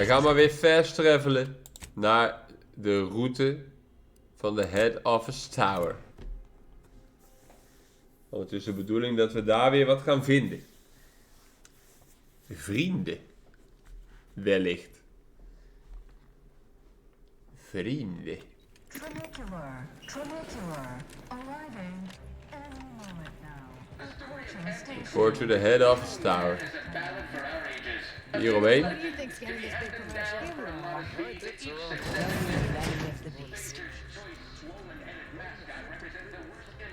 Wij gaan maar weer fast travelen naar de route van de Head Office Tower. Want het is de bedoeling dat we daar weer wat gaan vinden. Vrienden. Wellicht. Vrienden. Funicular. Arriving any moment now. Approaching station. Voor to the Head Office Tower. Hieromheen. What do you think's getting this big promotion?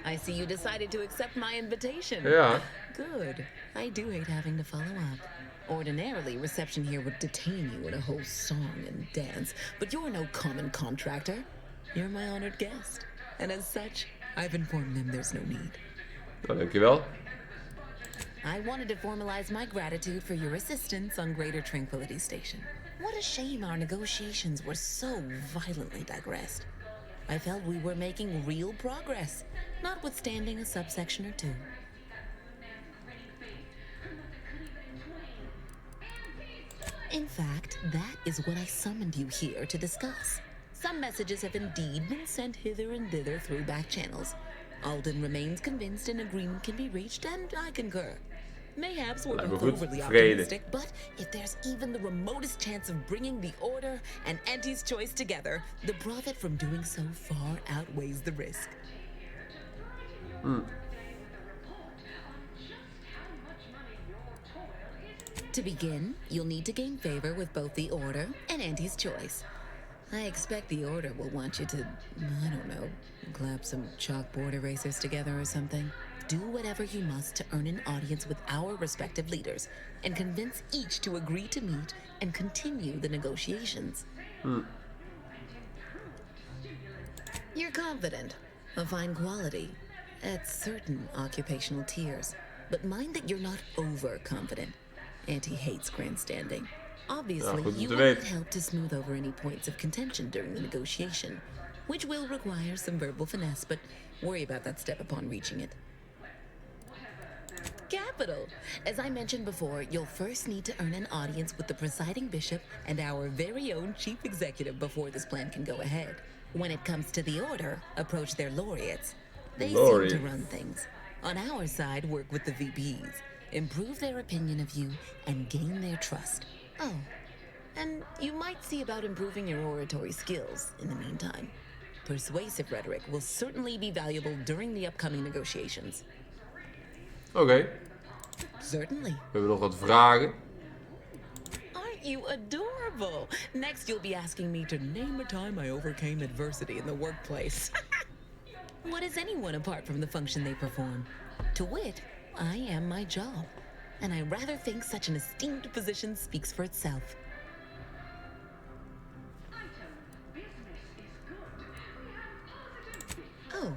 I see you decided to accept my invitation. Ja. Good. I do hate having to follow up. Ordinarily, reception here would detain you in a whole song and dance, but you're no common contractor. You're my honored guest. And as such, I've informed them there's no need. Nou, dankjewel. I wanted to formalize my gratitude for your assistance on Greater Tranquility Station. What a shame our negotiations were so violently digressed. I felt we were making real progress, notwithstanding a subsection or two. In fact, that is what I summoned you here to discuss. Some messages have indeed been sent hither and thither through back channels. Alden remains convinced an agreement can be reached, and I concur. Mayhaps we're both overly optimistic, but if there's even the remotest chance of bringing the Order and Auntie's choice together, the profit from doing so far outweighs the risk. To begin, you'll need to gain favor with both the Order and Auntie's choice. I expect the Order will want you to, I don't know, clap some chalkboard erasers together or something. Do whatever you must to earn an audience with our respective leaders and convince each to agree to meet and continue the negotiations. You're confident, of fine quality, at certain occupational tiers, but mind that you're not overconfident. Auntie hates grandstanding. Obviously, you will need help to smooth over any points of contention during the negotiation, which will require some verbal finesse, but worry about that step upon reaching it. Capital! As I mentioned before, you'll first need to earn an audience with the presiding bishop and our very own chief executive before this plan can go ahead. When it comes to the Order, approach their laureates. They seem to run things. On our side, work with the VPs, improve their opinion of you, and gain their trust. Oh, and you might see about improving your oratory skills in the meantime. Persuasive rhetoric will certainly be valuable during the upcoming negotiations. Oké. Certainly. We hebben nog wat vragen. Aren't you adorable? Next, you'll be asking me to name a time I overcame adversity in the workplace. What is anyone apart from the function they perform? To wit, I am my job. And I rather think such an esteemed position speaks for itself. Oh,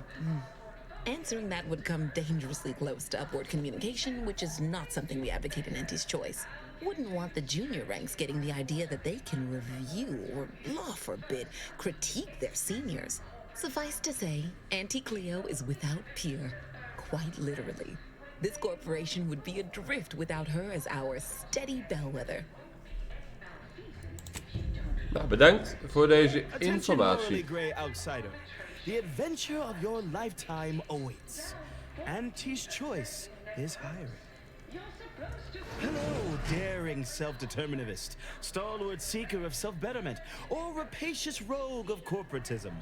answering that would come dangerously close to upward communication, which is not something we advocate in Auntie's choice. Wouldn't want the junior ranks getting the idea that they can review or, law forbid, critique their seniors. Suffice to say, Auntie Cleo is without peer, quite literally. This corporation would be adrift without her as our steady bellwether. Nou, bedankt voor deze informatie. The adventure of your lifetime awaits. Auntie's choice is hiring. Hello, daring self-determinivist, stalwart seeker of self-betterment, or rapacious rogue of corporatism.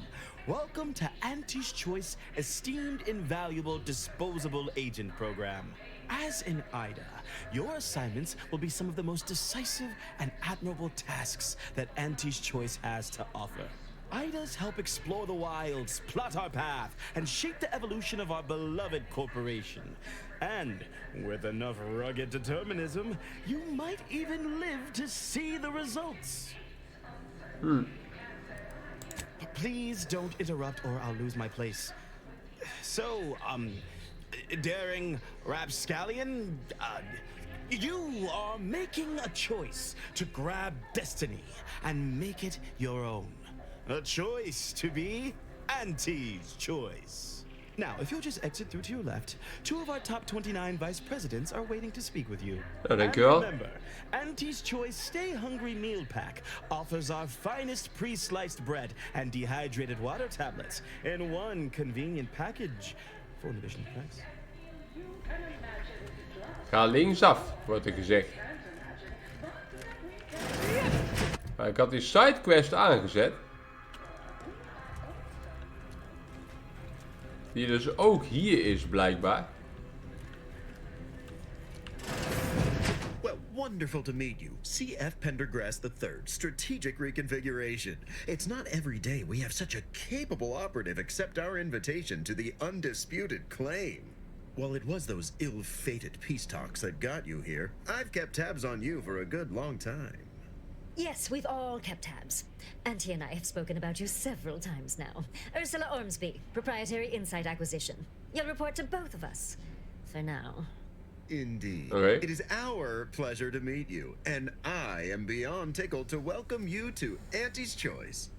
Welcome to Auntie's Choice Esteemed Invaluable Disposable Agent Program. As in IDA, your assignments will be some of the most decisive and admirable tasks that Auntie's Choice has to offer. IDAs help explore the wilds, plot our path, and shape the evolution of our beloved corporation. And with enough rugged determinism, you might even live to see the results. Please don't interrupt or I'll lose my place. So, daring rapscallion, you are making a choice to grab destiny and make it your own. A choice to be Auntie's choice. Now, if you'll just exit through to your left, 2 of our top 29 vice presidents are waiting to speak with you. Oh, And dankjewel. remember, Auntie's Choice Stay Hungry Meal Pack offers our finest pre-sliced bread and dehydrated water tablets in one convenient package for an additional price. Ga linksaf, wordt er gezegd. Maar ik had die sidequest aangezet. Die dus ook hier is, blijkbaar. Well, wonderful to meet you. C.F. Pendergrass III, Strategic Reconfiguration. It's not every day we have such a capable operative accept our invitation to the undisputed claim. While it was those ill-fated peace talks that got you here, I've kept tabs on you for a good long time. Yes, we've all kept tabs. Auntie and I have spoken about you several times now. Ursula Ormsby, Proprietary Insight Acquisition. You'll report to both of us. For now. Indeed. Okay. It is our pleasure to meet you, and I am beyond tickled to welcome you to Auntie's Choice.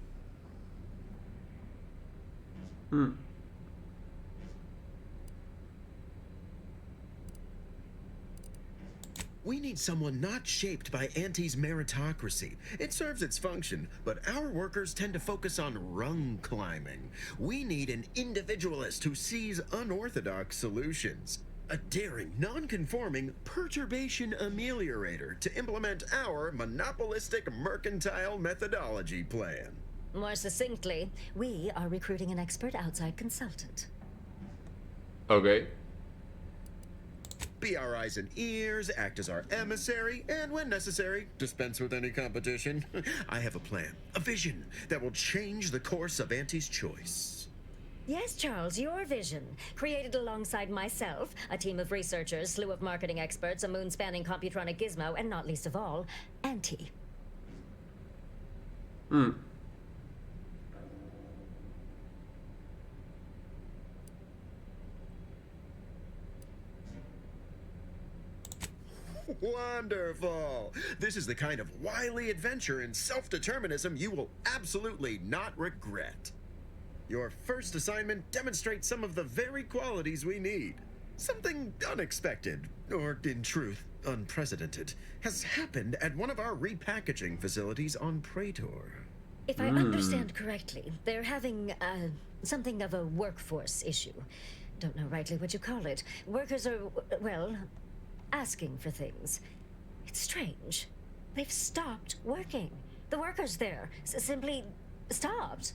We need someone not shaped by Auntie's meritocracy. It serves its function, but our workers tend to focus on rung climbing. We need an individualist who sees unorthodox solutions. A daring, non-conforming perturbation ameliorator to implement our monopolistic mercantile methodology plan. More succinctly, we are recruiting an expert outside consultant. Oké. Be our eyes and ears, act as our emissary, and when necessary, dispense with any competition. I have a plan, a vision that will change the course of Auntie's Choice. Yes, Charles, your vision. Created alongside myself, a team of researchers, slew of marketing experts, a moon-spanning computronic gizmo, and not least of all, Auntie. Wonderful! This is the kind of wily adventure in self-determinism you will absolutely not regret. Your first assignment demonstrates some of the very qualities we need. Something unexpected, or in truth, unprecedented, has happened at one of our repackaging facilities on Praetor. If I understand correctly, they're having, something of a workforce issue. Don't know rightly what you call it. Workers are, well, asking for things. It's strange. They've stopped working. The workers there simply stopped.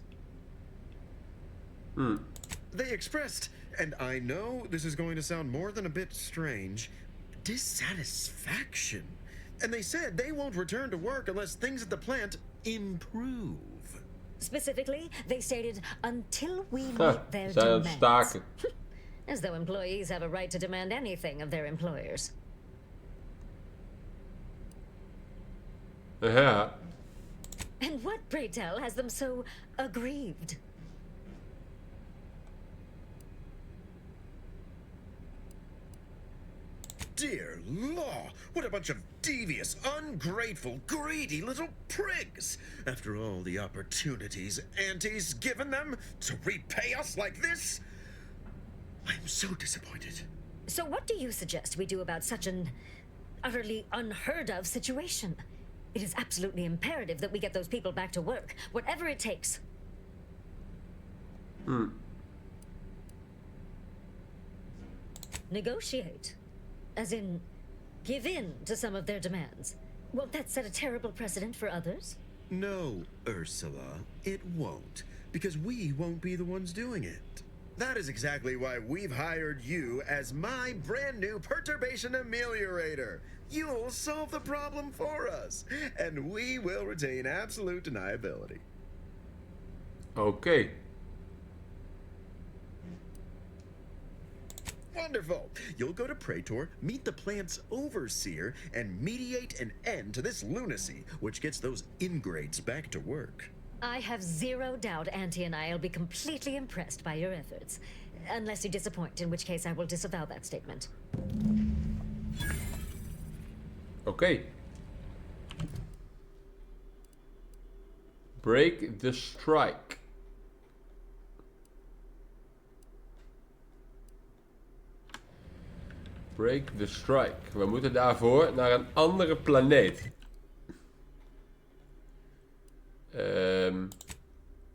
They expressed, and I know this is going to sound more than a bit strange, dissatisfaction. And they said they won't return to work unless things at the plant improve. Specifically, they stated, until we meet their Zijn aan het demands. staken. As though employees have a right to demand anything of their employers. Ja. And what, pray tell, has them so aggrieved? Dear law, what a bunch of devious, ungrateful, greedy little prigs! After all the opportunities Auntie's given them to repay us like this, I'm so disappointed. So what do you suggest we do about such an utterly unheard of situation? It is absolutely imperative that we get those people back to work, whatever it takes. Negotiate. As in, give in to some of their demands. Won't that set a terrible precedent for others? No, Ursula, it won't, because we won't be the ones doing it. That is exactly why we've hired you as my brand new perturbation ameliorator. You'll solve the problem for us, and we will retain absolute deniability. Oké. Wonderful! You'll go to Praetor, meet the plant's overseer, and mediate an end to this lunacy, which gets those ingrates back to work. I have zero doubt Auntie and I will be completely impressed by your efforts. Unless you disappoint, in which case I will disavow that statement. Oké. Break the strike. Break the strike. We moeten daarvoor naar een andere planeet.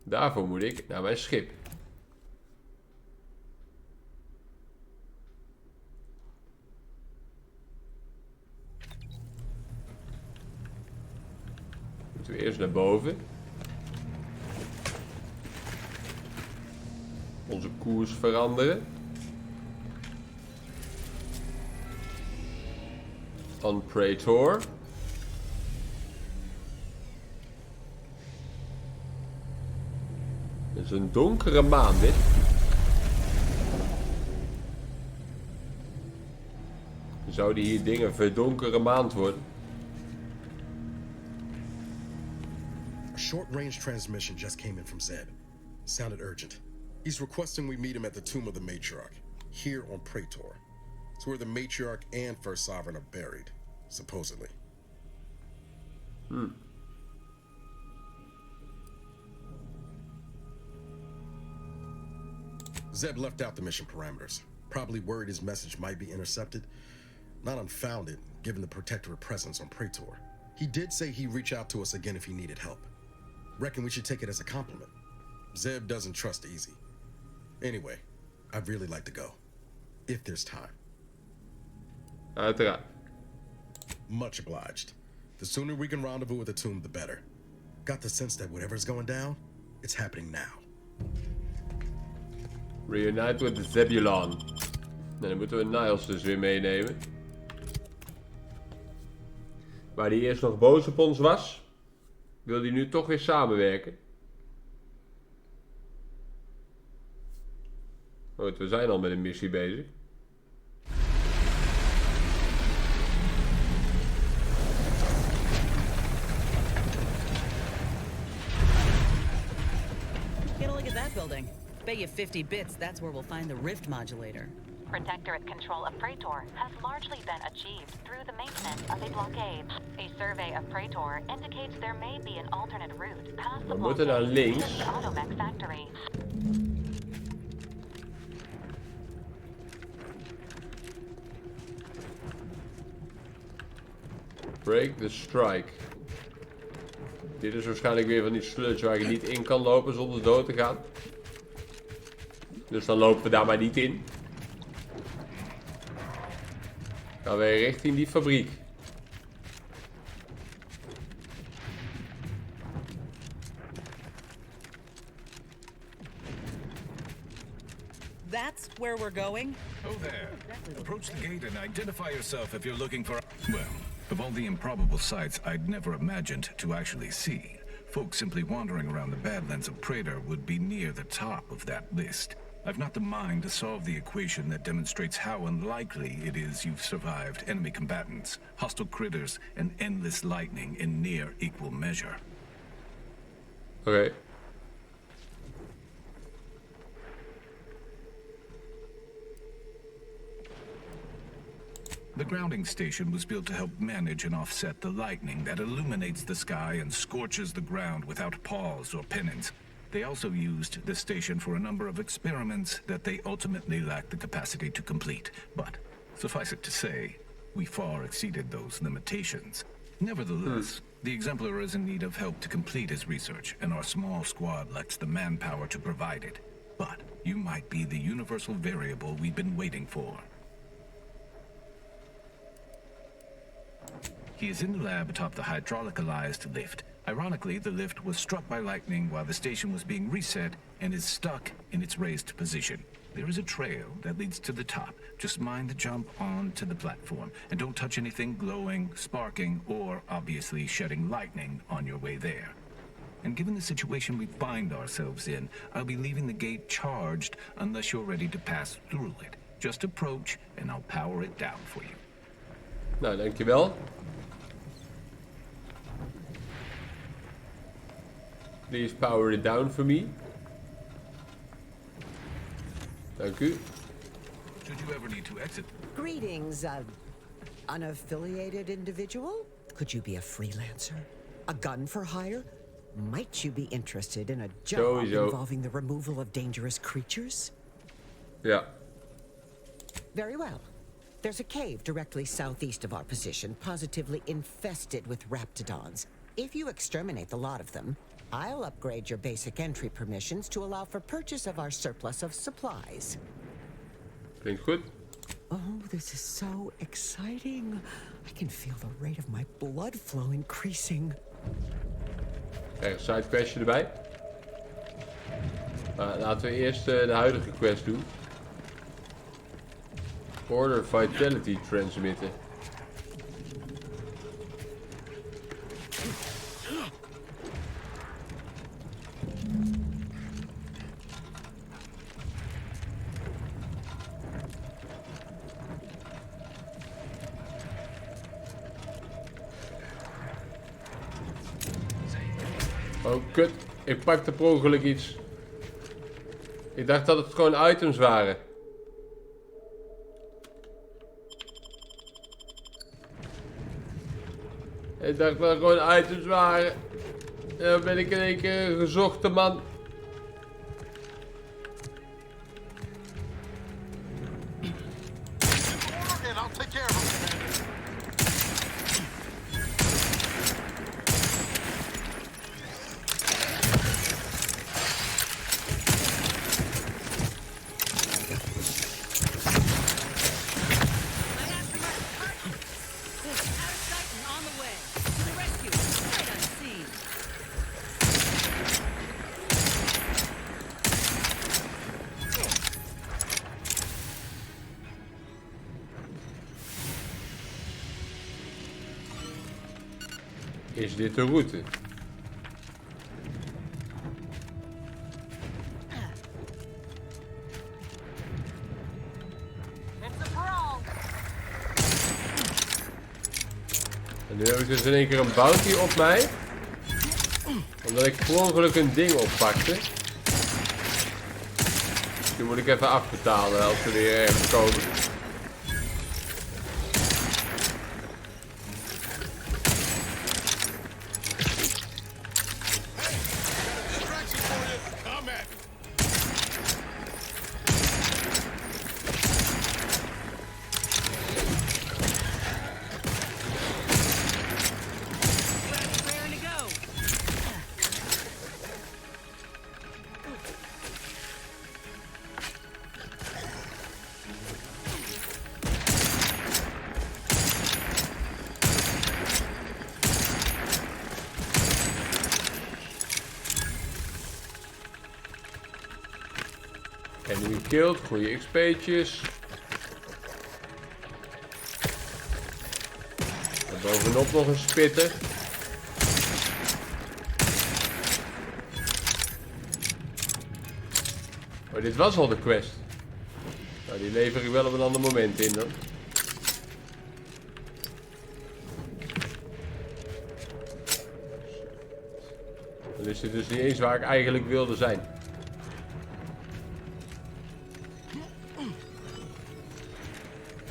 Daarvoor moet ik naar mijn schip. Moeten we eerst naar boven. Onze koers veranderen. On Praetor. Het is een donkere maan dit. Zouden hier dingen verdonkere maand worden? A short-range transmission just came in from Zeb. Sounded urgent. He's requesting we meet him at the tomb of the matriarch, here on Praetor. It's where the matriarch and first sovereign are buried, supposedly. Zeb left out the mission parameters. Probably worried his message might be intercepted. Not unfounded, given the protectorate presence on Praetor. He did say he'd reach out to us again if he needed help. Reckon we should take it as a compliment. Zeb doesn't trust easy. Anyway, I'd really like to go. If there's time. Uiteraard. Much obliged. The sooner we can rendezvous at the tomb, the better. Got the sense that whatever's going down, it's happening now. Reunite with the Zebulon. En dan moeten we Niles dus weer meenemen. Waar die eerst nog boos op ons was, wil hij nu toch weer samenwerken. Goed, we zijn al met een missie bezig. Get a look at that building. Bet you 50 bits that's where we'll find the rift modulator. Protectorate control of Praetor has largely been achieved through the maintenance of a blockade. A survey of Praetor indicates there may be an alternate route past the We moeten naar blockade links. to the automech factory. Break the strike. Dit is waarschijnlijk weer van die sludge waar je niet in kan lopen zonder dood te gaan. Dus dan lopen we daar maar niet in. Gaan we richting die fabriek. That's where we're going? Oh there. Approach the gate and identify yourself if you're looking for... Well, of all the improbable sights I'd never imagined to actually see, folks simply wandering around the Badlands of Praetor would be near the top of that list. I've not the mind to solve the equation that demonstrates how unlikely it is you've survived enemy combatants, hostile critters, and endless lightning in near equal measure. Oké. The grounding station was built to help manage and offset the lightning that illuminates the sky and scorches the ground without pause or penance. They also used the station for a number of experiments that they ultimately lacked the capacity to complete. But, suffice it to say, we far exceeded those limitations. Nevertheless, the Exemplar is in need of help to complete his research, and our small squad lacks the manpower to provide it. But you might be the universal variable we've been waiting for. He is in the lab atop the hydraulicalized lift. Ironically, the lift was struck by lightning while the station was being reset and is stuck in its raised position. There is a trail that leads to the top. Just mind the jump onto the platform, and don't touch anything glowing, sparking, or obviously shedding lightning on your way there. And given the situation we find ourselves in, I'll be leaving the gate charged unless you're ready to pass through it. Just approach, and I'll power it down for you. Nou, dankjewel. Please power it down for me. Dank u. Should you ever need to exit... Greetings, unaffiliated individual? Could you be a freelancer? A gun for hire? Might you be interested in a job Sowieso. involving the removal of dangerous creatures? Ja. Very well. There's a cave directly southeast of our position, positively infested with raptidons. If you exterminate the lot of them, I'll upgrade your basic entry permissions to allow for purchase of our surplus of supplies. Klinkt goed. Oh, this is so exciting. I can feel the rate of my blood flow increasing. Krijg een sidequestje erbij. Laten we eerst de huidige quest doen. Order Vitality transmitten. Oh, kut. Ik pakte per ongeluk iets. Ik dacht dat het gewoon items waren. Ik dacht dat het gewoon items waren. En dan ben ik in één keer een gezochte man. Is dit de route? En nu heb ik dus in één keer een bounty op mij. Omdat ik per ongeluk een ding oppakte. Die moet ik even afbetalen als we weer ergens komen. Enemy killed, goede XP'tjes. En bovenop nog een spitter. Oh, dit was al de quest. Nou, die lever ik wel op een ander moment in hoor. Dan is dit dus niet eens waar ik eigenlijk wilde zijn.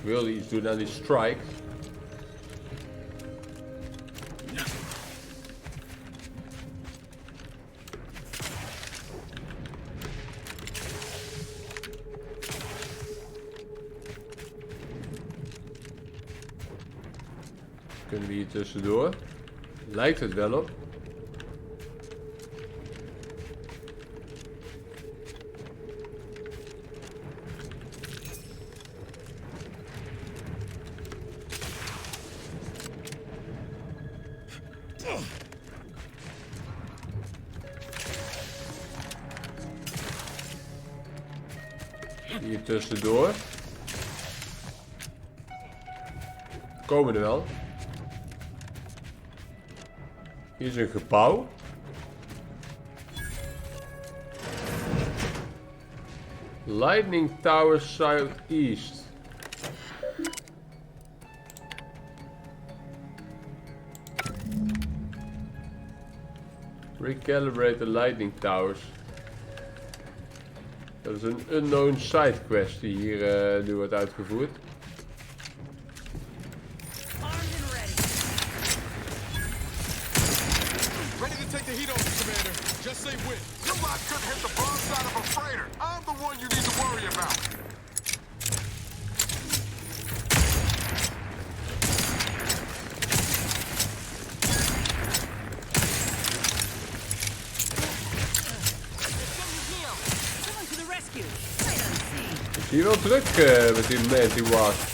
Ik wilde iets doen aan die strike. Kunnen we hier tussendoor? Lijkt het wel op. Hier tussendoor. Komen er wel. Hier is een gebouw. Lightning Tower Southeast. Recalibrate the Lightning Towers. Dat is een unknown side quest die hier nu wordt uitgevoerd. Ready to take the heat off, Commander. Just say when. You lot couldn't hit the broadside of a freighter. I'm the one you need to worry about. Zie je wel druk met die Manty Wasp.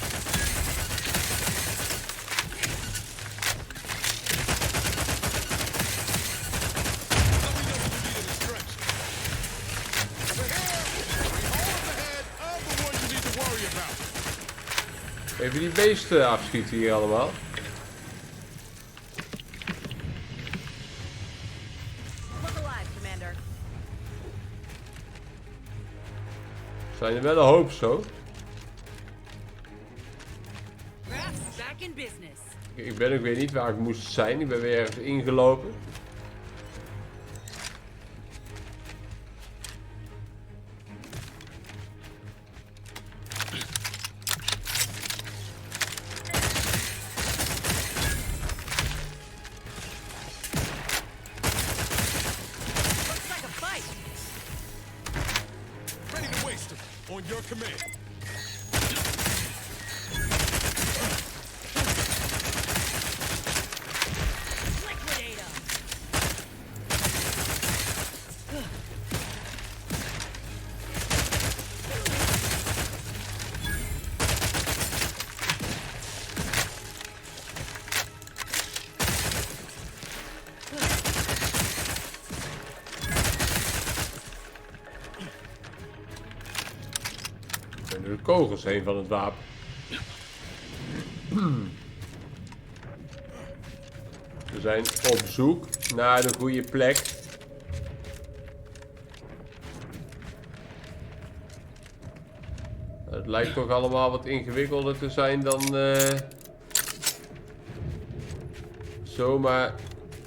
Even die beesten afschieten hier allemaal. Zijn er wel een hoop zo. Ik ben ook weer niet waar ik moest zijn. Ik ben weer ergens ingelopen. On your command. Liquidate 'em. De kogels heen van het wapen. We zijn op zoek naar de goede plek. Het lijkt toch allemaal wat ingewikkelder te zijn dan zomaar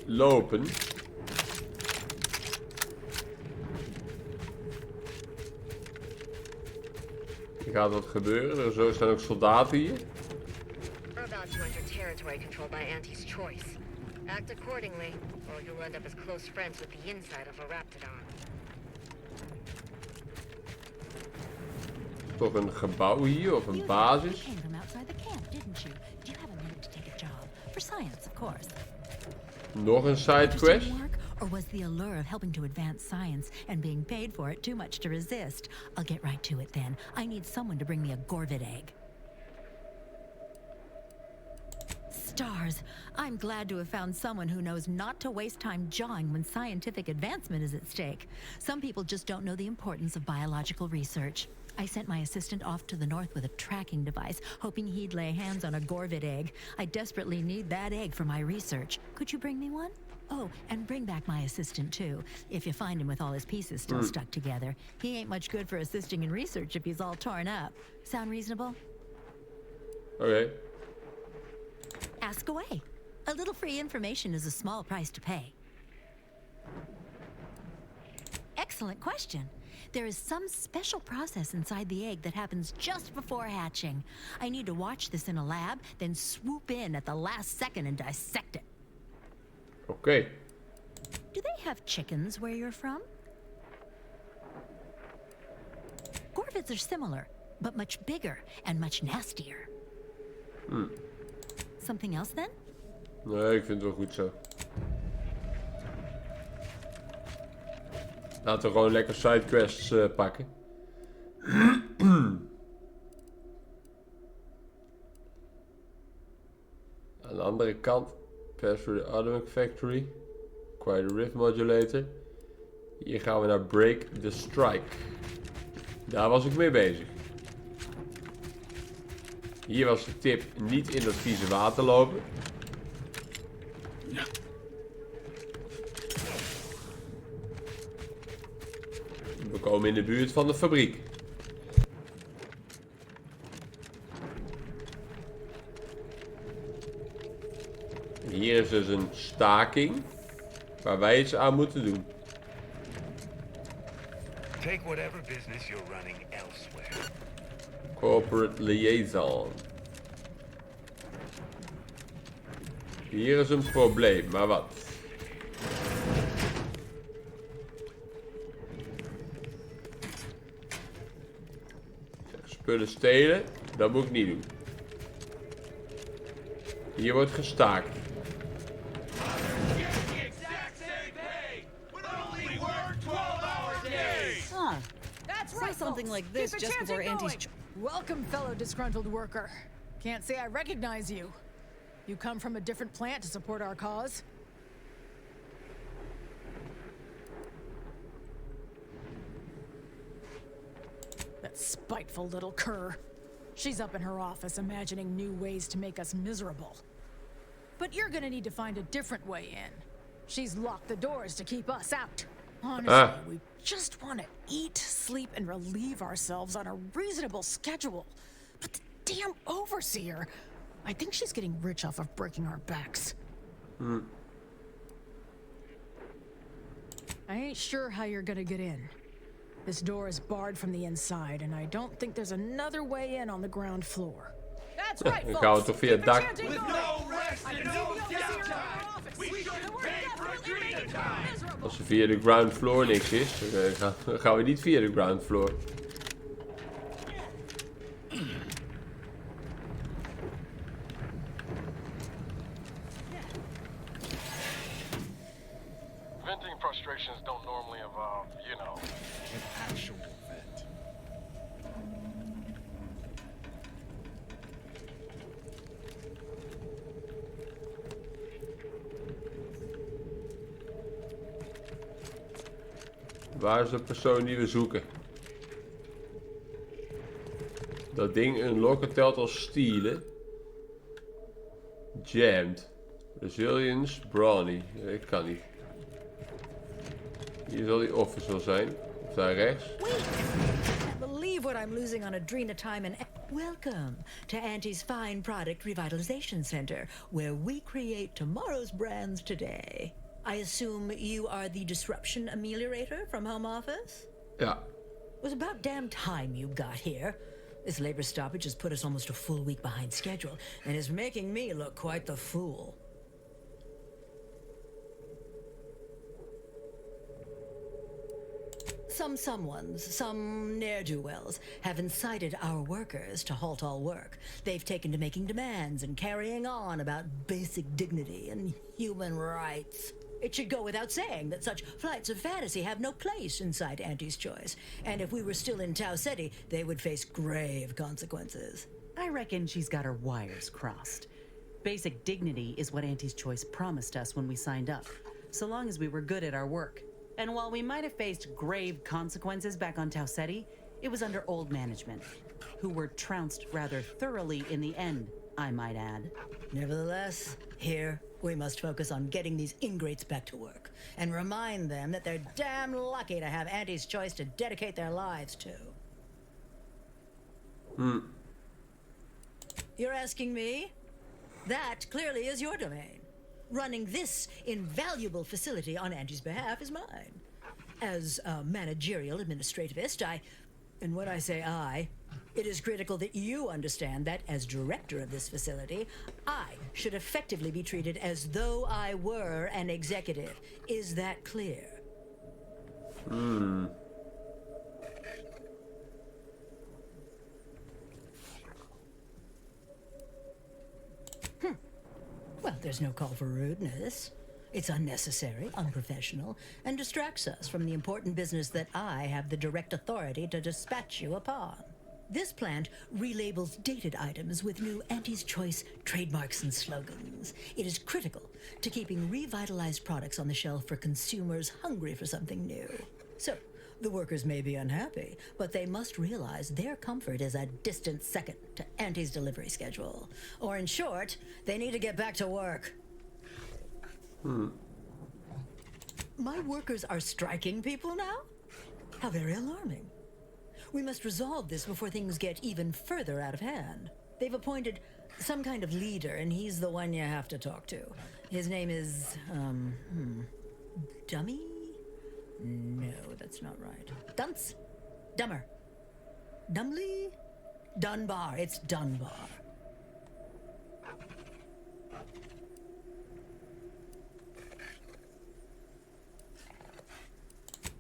lopen. Er gaat wat gebeuren. Er zo staan ook soldaten hier. We're about to enter territory controlled by Auntie's choice. Act accordingly, or you'll end up as close friends with the inside of a raptidon. Toch een gebouw hier of een basis. You came from outside the camp, didn't you? Do you have a minute to take a job? For science, of course. Nog een side quest. Or was the allure of helping to advance science and being paid for it too much to resist? I'll get right to it then. I need someone to bring me a Gorvid egg. Stars. I'm glad to have found someone who knows not to waste time jawing when scientific advancement is at stake. Some people just don't know the importance of biological research. I sent my assistant off to the north with a tracking device, hoping he'd lay hands on a Gorvid egg. I desperately need that egg for my research. Could you bring me one? Oh, and bring back my assistant too, if you find him with all his pieces still stuck together. He ain't much good for assisting in research if he's all torn up. Sound reasonable? Okay. Ask away. A little free information is a small price to pay. Excellent question. There is some special process inside the egg that happens just before hatching. I need to watch this in a lab, then swoop in at the last second and dissect it. Okay. Do they have chickens where you're from? Gorvids are similar, but much bigger and much nastier. Something else then? Nee, ik vind het wel goed zo. Laten we gewoon lekker sidequests pakken. Aan de andere kant. Pass through the Atomic Factory. Acquire the Rift Modulator. Hier gaan we naar Break the Strike. Daar was ik mee bezig. Hier was de tip: niet in dat vieze water lopen. We komen in de buurt van de fabriek. Hier is dus een staking waar wij iets aan moeten doen. Take whatever business you're running elsewhere. Corporate liaison. Hier is een probleem, maar wat? Spullen stelen, dat moet ik niet doen. Hier wordt gestaakt. Huh. That's right. something like this just before Auntie's... Welcome, fellow disgruntled worker. Can't say I recognize you. You come from a different plant to support our cause? That spiteful little cur. She's up in her office imagining new ways to make us miserable. But you're gonna need to find a different way in. She's locked the doors to keep us out. Honestly, we just want to eat, sleep, and relieve ourselves on a reasonable schedule. But the damn overseer, I think she's getting rich off of breaking our backs. I ain't sure how you're gonna get in. This door is barred from the inside, and I don't think there's another way in on the ground floor. That's right, folks. Gaan we toch via het dak? Als er via de ground floor niks is, dan gaan we niet via de ground floor. Venting frustrations don't normally involve, you know, an actual vent. Waar is de persoon die we zoeken? Dat ding unlocken telt als stelen. Jammed. Resilience, Brawny. Ik kan niet. Hier zal die officer zijn. Of daar rechts. Can't believe what I'm losing on adrenatime and... Welcome to Auntie's Fine Product Revitalization Center, where we create tomorrow's brands today. I assume you are the disruption ameliorator from home office? Ja. It was about damn time you got here. This labor stoppage has put us almost a full week behind schedule and is making me look quite the fool. Some ne'er-do-wells have incited our workers to halt all work. They've taken to making demands and carrying on about basic dignity and human rights. It should go without saying that such flights of fantasy have no place inside Auntie's Choice. And if we were still in Tau City, they would face grave consequences. I reckon she's got her wires crossed. Basic dignity is what Auntie's Choice promised us when we signed up, so long as we were good at our work. And while we might have faced grave consequences back on Tau Ceti, it was under old management, who were trounced rather thoroughly in the end, I might add. Nevertheless, here we must focus on getting these ingrates back to work and remind them that they're damn lucky to have Auntie's Choice to dedicate their lives to. You're asking me? That clearly is your domain. Running this invaluable facility on Auntie's behalf is mine. As a managerial administrativist, and when I say I, it is critical that you understand that as director of this facility, I should effectively be treated as though I were an executive. Is that clear? Well, there's no call for rudeness. It's unnecessary, unprofessional, and distracts us from the important business that I have the direct authority to dispatch you upon. This plant relabels dated items with new Auntie's Choice trademarks and slogans. It is critical to keeping revitalized products on the shelf for consumers hungry for something new. So, the workers may be unhappy, but they must realize their comfort is a distant second to Auntie's delivery schedule. Or in short, they need to get back to work. My workers are striking people now? How very alarming. We must resolve this before things get even further out of hand. They've appointed some kind of leader, and he's the one you have to talk to. His name is, Dummy? No, that's not right. Dunce? Dummer? Dumbly? Dunbar. It's Dunbar.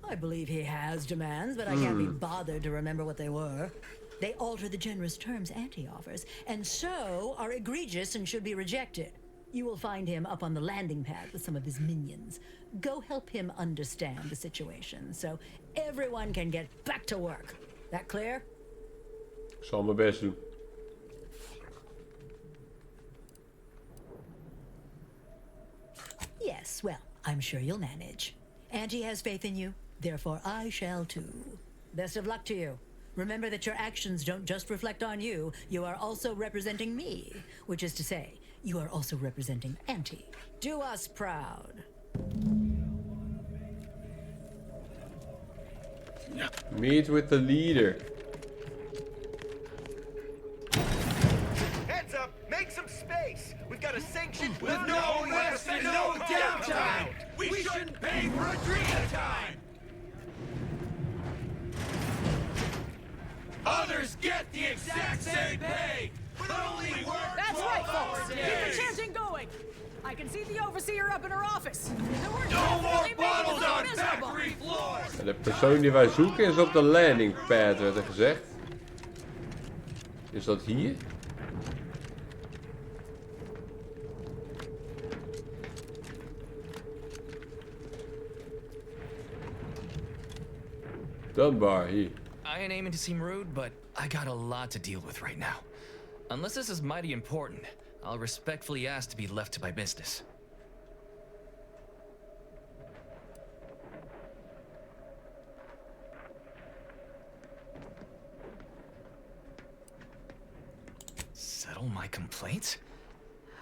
I believe he has demands, but I can't be bothered to remember what they were. They alter the generous terms Auntie offers, and so are egregious and should be rejected. You will find him up on the landing pad with some of his minions. Go help him understand the situation so everyone can get back to work. That clear? Ik zal mijn best doen. Yes, well, I'm sure you'll manage. Auntie has faith in you, therefore I shall too. Best of luck to you. Remember that your actions don't just reflect on you, you are also representing me. Which is to say, you are also representing Auntie. Do us proud. Meet with the leader. Heads up! Make some space! We've got a sanctioned... With no rest and no downtime! We shouldn't pay for adrenal time! Others get the exact same pay, but only work. That's right, folks. Keep days. the chanting going. I can see the overseer up in her office. No more bottles on factory floors. En de persoon die wij zoeken is op de landing pad, werd er gezegd. Is dat hier? Dunbar, hier. I ain't aiming to seem rude, but I got a lot to deal with right now. Unless this is mighty important, I'll respectfully ask to be left to my business. Settle my complaints?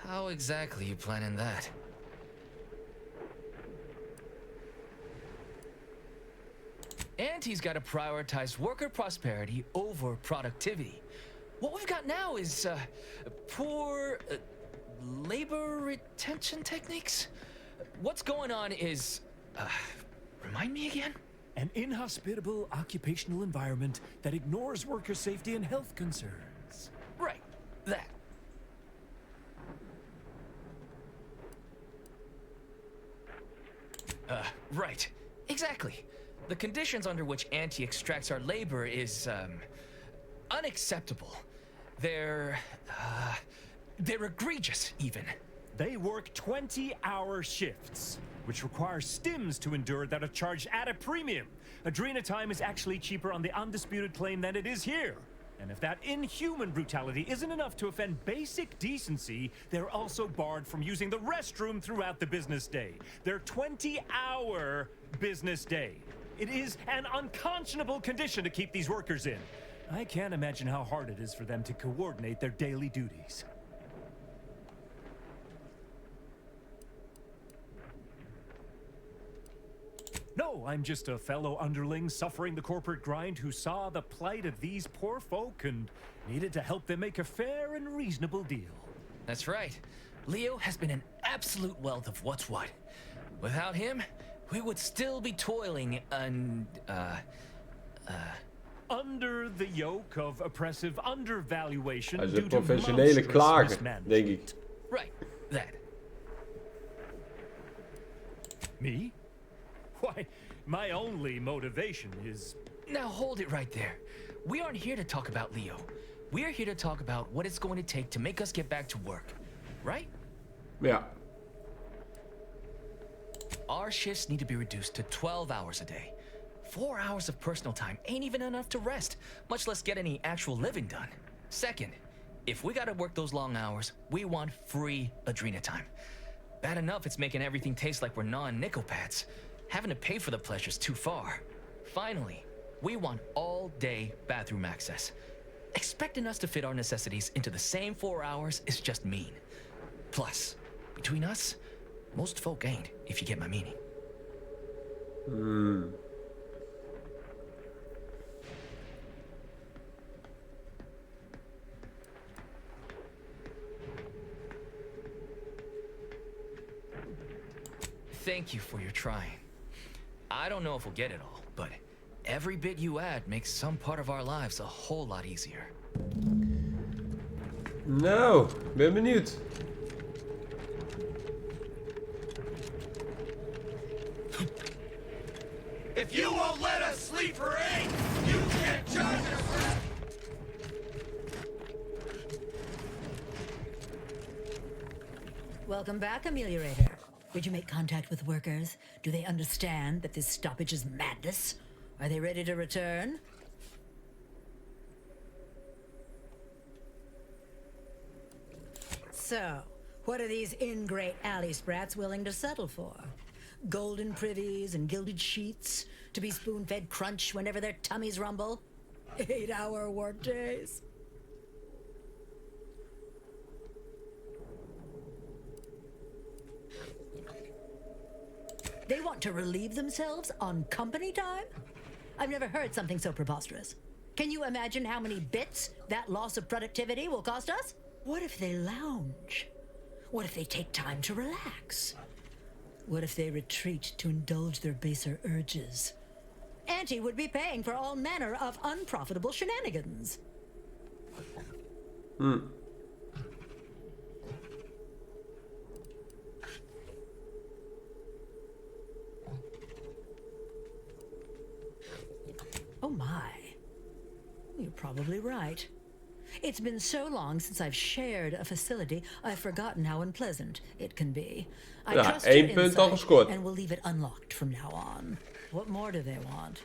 How exactly you planning that? Auntie's got to prioritize worker prosperity over productivity. What we've got now is poor labor retention techniques. What's going on is, remind me again? An inhospitable occupational environment that ignores worker safety and health concerns. Right, that. Right, exactly. The conditions under which Auntie extracts our labor is, unacceptable. They're egregious, even. They work 20-hour shifts, which require stims to endure that are charged at a premium. Adrena time is actually cheaper on the undisputed claim than it is here. And if that inhuman brutality isn't enough to offend basic decency, they're also barred from using the restroom throughout the business day. Their 20-hour business day. It is an unconscionable condition to keep these workers in. I can't imagine how hard it is for them to coordinate their daily duties. No, I'm just a fellow underling suffering the corporate grind who saw the plight of these poor folk and needed to help them make a fair and reasonable deal. That's right. Leo has been an absolute wealth of what's what. Without him, we would still be toiling under the yoke of oppressive undervaluation. Hij is een professionele klager, denk ik. Right, that. Me? Why, my only motivation is... Now hold it right there. We aren't here to talk about Leo. We're here to talk about what it's going to take to make us get back to work. Right? Ja. Our shifts need to be reduced to 12 hours a day. 4 hours of personal time ain't even enough to rest, much less get any actual living done. Second, if we gotta work those long hours, we want free Adrena time. Bad enough it's making everything taste like we're gnawing nickel pads. Having to pay for the pleasure's too far. Finally, we want all-day bathroom access. Expecting us to fit our necessities into the same 4 hours is just mean. Plus, between us, most folk ain't, if you get my meaning. Thank you for your trying. I don't know if we'll get it all, but every bit you add makes some part of our lives a whole lot easier. Nou, ben benieuwd. If you won't let us sleep for 8, you can't charge us for... Welcome back, Ameliorator. Did you make contact with workers? Do they understand that this stoppage is madness? Are they ready to return? So, what are these ingrate alley sprats willing to settle for? Golden privies and gilded sheets? To be spoon-fed crunch whenever their tummies rumble? 8-hour workdays? They want to relieve themselves on company time? I've never heard something so preposterous. Can you imagine how many bits that loss of productivity will cost us? What if they lounge? What if they take time to relax? What if they retreat to indulge their baser urges? Auntie would be paying for all manner of unprofitable shenanigans. Oh my. You're probably right. It's been so long since I've shared a facility, I've forgotten how unpleasant it can be. I trust your insight and will leave it unlocked from now on. What more do they want?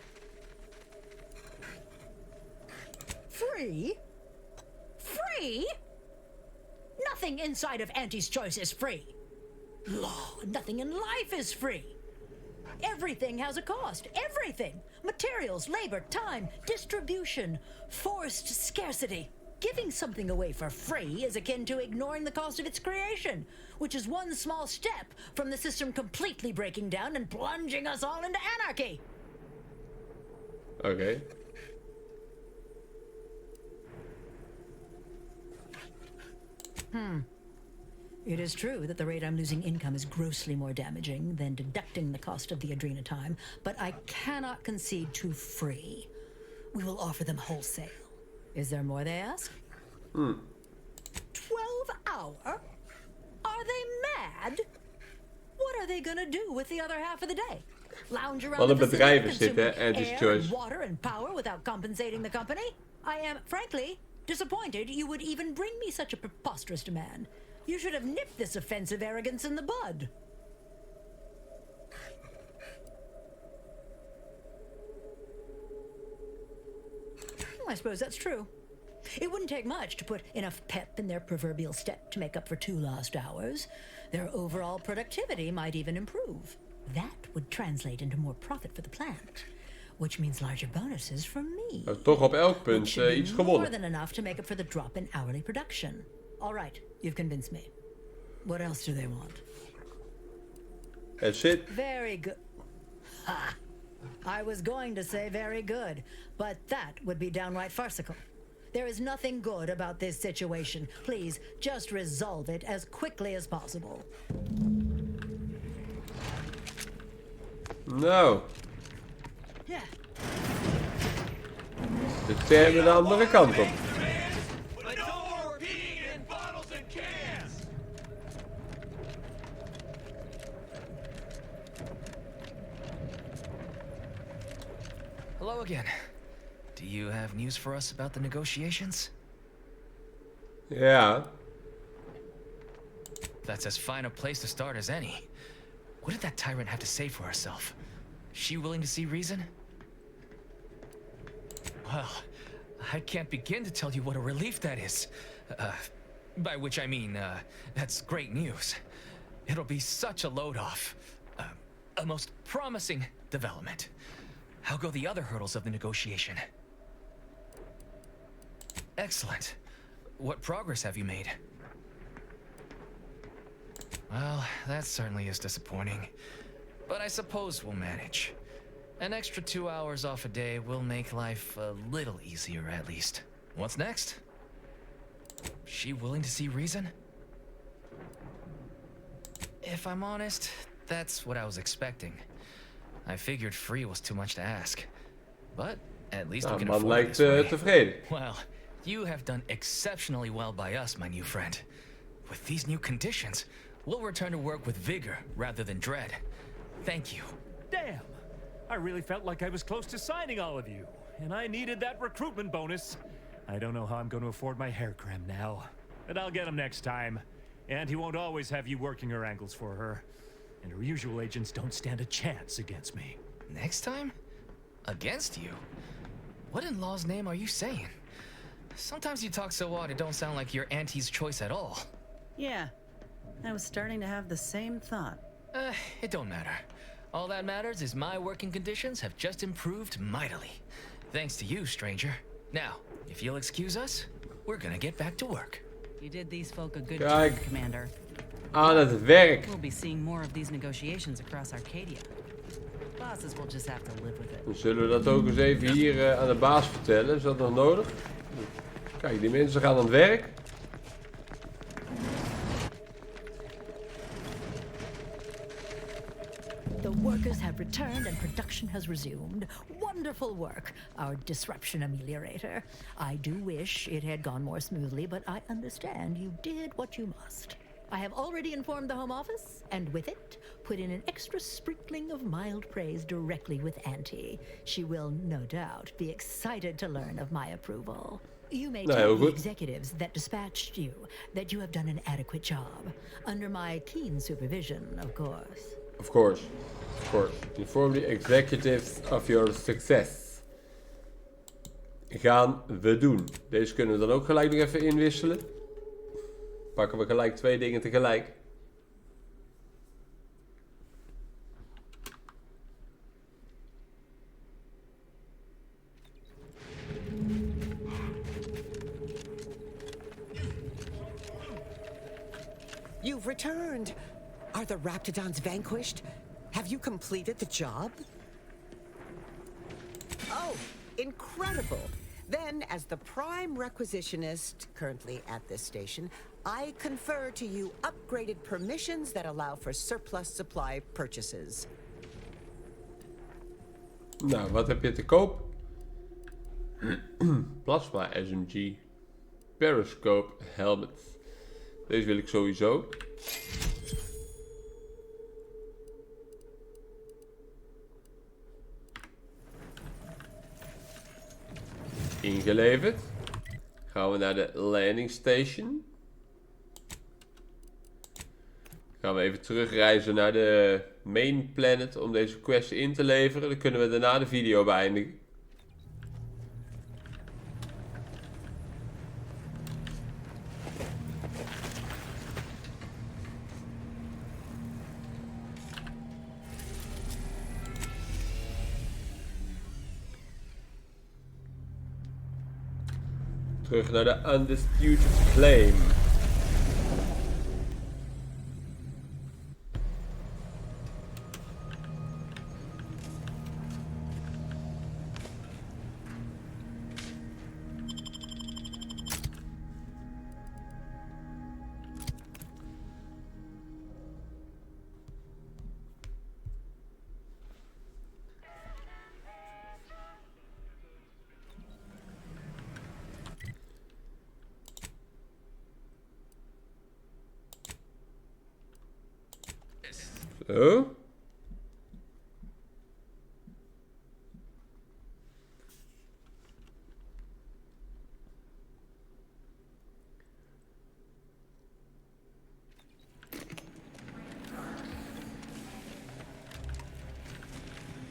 Free? Free? Nothing inside of Auntie's Choice is free. Law, nothing in life is free. Everything has a cost. Everything. Materials, labor, time, distribution, forced scarcity. Giving something away for free is akin to ignoring the cost of its creation, which is one small step from the system completely breaking down and plunging us all into anarchy. Okay. It is true that the rate I'm losing income is grossly more damaging than deducting the cost of the Adrena time, but I cannot concede to free. We will offer them wholesale. Is there more, they ask? 12 hour? Are they mad? What are they gonna do with the other half of the day? Lounge around the facility, consume air and water and power without compensating the company? I am, frankly, disappointed you would even bring me such a preposterous demand. You should have nipped this offensive arrogance in the bud. I suppose that's true. It wouldn't take much to put enough pep in their proverbial step to make up for 2 lost hours. Their overall productivity might even improve. That would translate into more profit for the plant, which means larger bonuses from me. Toch op elk punt iets gewonnen. More than enough to make up for the drop in hourly production. All right, you've convinced me. What else do they want? That's it. Very good. Ha! I was going to say very good, but that would be downright farcical. There is nothing good about this situation. Please, just resolve it as quickly as possible. Nou. De termen de andere kant op. Hello again. Do you have news for us about the negotiations? Yeah. That's as fine a place to start as any. What did that tyrant have to say for herself? She willing to see reason? Well, I can't begin to tell you what a relief that is. By which I mean, that's great news. It'll be such a load off. A most promising development. How go the other hurdles of the negotiation? Excellent. What progress have you made? Well, that certainly is disappointing. But I suppose we'll manage. An extra 2 hours off a day will make life a little easier, at least. What's next? She willing to see reason? If I'm honest, that's what I was expecting. I figured free was too much to ask. But at least we can afford it this way. Tevreden. Well, you have done exceptionally well by us, my new friend. With these new conditions, we'll return to work with vigor rather than dread. Thank you. Damn! I really felt like I was close to signing all of you, and I needed that recruitment bonus. I don't know how I'm going to afford my hair creme now, but I'll get him next time. And he won't always have you working her ankles for her. And her usual agents don't stand a chance against me. Next time? Against you? What in law's name are you saying? Sometimes you talk so odd it don't sound like you're Auntie's choice at all. Yeah, I was starting to have the same thought. It don't matter. All that matters is my working conditions have just improved mightily. Thanks to you, stranger. Now, if you'll excuse us, we're gonna get back to work. You did these folk a good Kijk. job, Commander. Aan het werk. We'll be seeing more of these negotiations across Arcadia. Bosses will just have to live with it. Dan zullen we dat ook eens even hier aan de baas vertellen. Is dat nog nodig? Kijk, die mensen gaan aan het werk. The workers have returned and production has resumed. Wonderful work, our disruption ameliorator. I do wish it had gone more smoothly, but I understand you did what you must. I have already informed the Home Office, and with it, put in an extra sprinkling of mild praise directly with Auntie. She will, no doubt, be excited to learn of my approval. You may tell the executives that dispatched you that you have done an adequate job. Under my keen supervision, of course. Of course. Of course. Inform the executives of your success. Gaan we doen. Deze kunnen we dan ook gelijk nog even inwisselen. Pakken we gelijk 2 dingen tegelijk. You've returned. Are the Raptidons vanquished? Have you completed the job? Oh, incredible. Then, as the prime requisitionist currently at this station, I confer to you upgraded permissions that allow for surplus supply purchases. Nou, wat heb je te koop? Plasma SMG. Periscope helmet. Deze wil ik sowieso. Ingeleverd. Gaan we naar de landing station. Gaan we even terugreizen naar de main planet om deze quest in te leveren. Dan kunnen we daarna de video beëindigen. Terug naar de Undisputed Claim. Zo.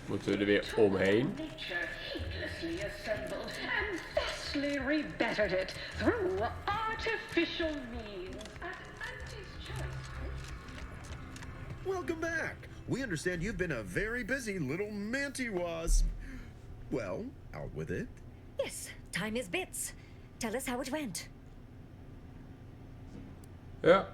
Moeten we er weer omheen? Heedlessly assembled and thusly rebettered it through artificial means at Auntie's choice. Welcome back. We understand you've been a very busy little manty-wasp. Well, out with it. Yes, time is bits. Tell us how it went. Ja.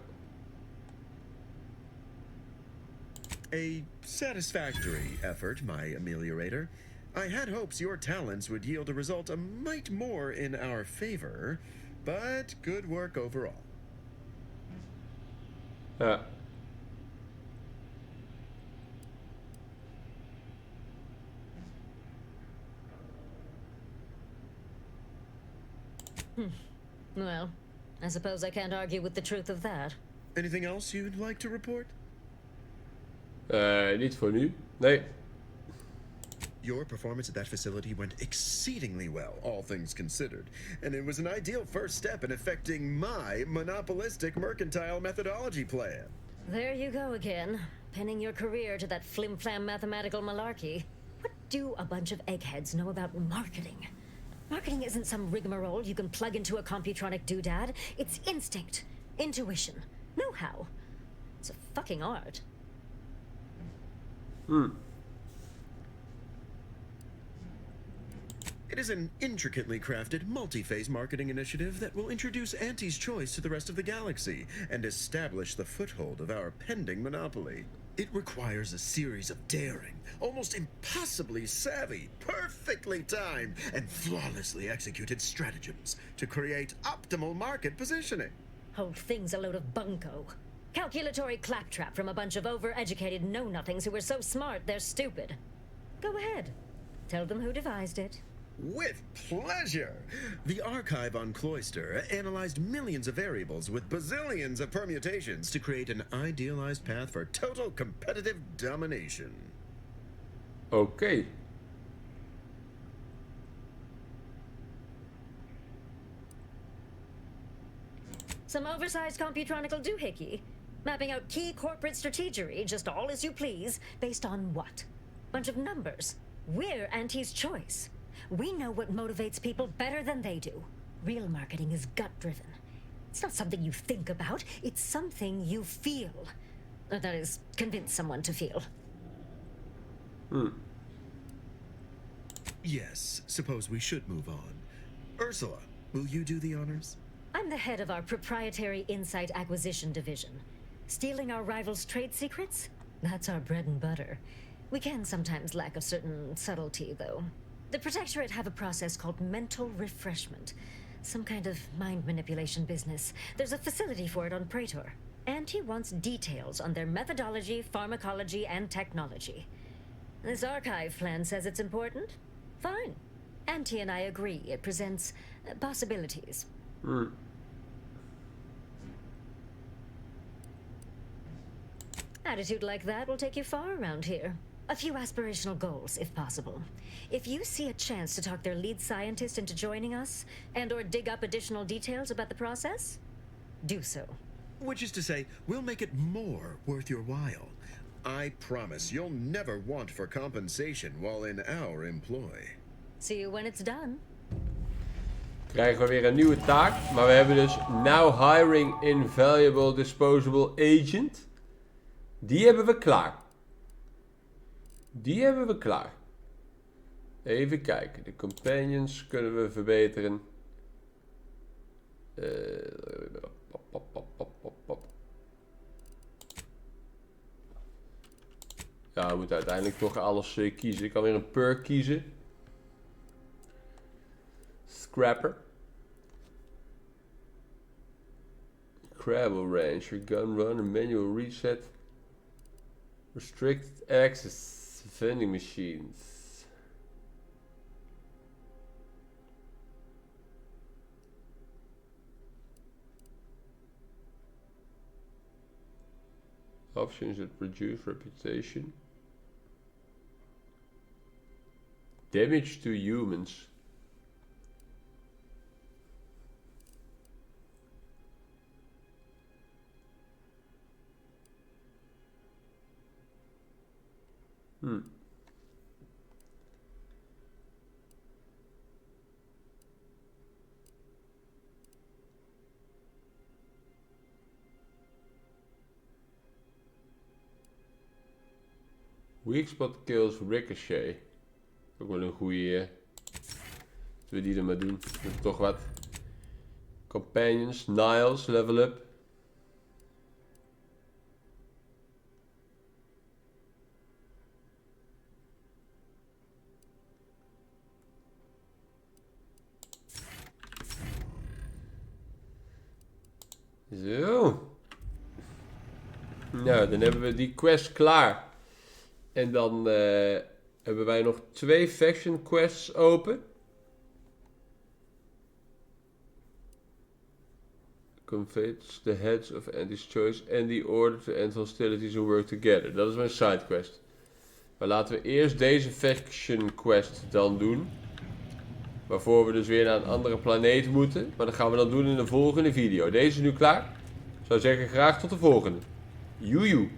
A satisfactory effort, my ameliorator. I had hopes your talents would yield a result a mite more in our favor, but good work overall. Ja. Well, I suppose I can't argue with the truth of that. Anything else you'd like to report? Niet voor nu. Nee. Your performance at that facility went exceedingly well, all things considered. And it was an ideal first step in effecting my monopolistic mercantile methodology plan. There you go again, pinning your career to that flim-flam mathematical malarkey. What do a bunch of eggheads know about marketing? Marketing isn't some rigmarole you can plug into a computronic doodad. It's instinct, intuition, know-how. It's a fucking art. It is an intricately crafted, multi-phase marketing initiative that will introduce Auntie's Choice to the rest of the galaxy and establish the foothold of our pending monopoly. It requires a series of daring, almost impossibly savvy, perfectly timed, and flawlessly executed stratagems to create optimal market positioning. Whole thing's a load of bunco. Calculatory claptrap from a bunch of over-educated know-nothings who are so smart they're stupid. Go ahead. Tell them who devised it. With pleasure! The archive on Cloister analyzed millions of variables with bazillions of permutations to create an idealized path for total competitive domination. Oké. Some oversized computronical doohickey. Mapping out key corporate strategery, just all as you please, based on what? Bunch of numbers. We're Auntie's Choice. We know what motivates people better than they do. Real marketing is gut-driven. It's not something you think about, it's something you feel. Or that is, convince someone to feel. Yes, suppose we should move on. Ursula, will you do the honors? I'm the head of our proprietary insight acquisition division. Stealing our rivals' trade secrets? That's our bread and butter. We can sometimes lack a certain subtlety, though. The Protectorate have a process called mental refreshment. Some kind of mind manipulation business. There's a facility for it on Praetor. Auntie wants details on their methodology, pharmacology, and technology. This archive plan says it's important? Fine. Auntie and I agree it presents possibilities. Attitude like that will take you far around here. A few aspirational goals, if possible. If you see a chance to talk their lead scientist into joining us, and/or dig up additional details about the process, do so. Which is to say, we'll make it more worth your while. I promise you'll never want for compensation while in our employ. See you when it's done. Krijgen we weer een nieuwe taak. Maar we hebben dus now hiring Invaluable Disposable Agent. Die hebben we klaar. Die hebben we klaar. Even kijken. De companions kunnen we verbeteren. Ja, we moeten uiteindelijk toch alles kiezen. Ik kan weer een perk kiezen. Scrapper. Travel range, gun runner, manual reset. Restricted access. Vending machines. Options that reduce reputation. Damage to humans. Weak spot kills ricochet. Ook wel een goeie. Laten we die er maar doen. Dat is toch wat. Companions, Niles, level up. Zo. Nou, dan hebben we die quest klaar. En dan hebben wij nog 2 faction quests open. Convince the heads of Auntie's Choice and the order to end hostilities and work together. Dat is mijn side quest. Maar laten we eerst deze faction quest dan doen. Waarvoor we dus weer naar een andere planeet moeten. Maar dat gaan we dan doen in de volgende video. Deze is nu klaar. Ik zou zeggen graag tot de volgende. Joejoe.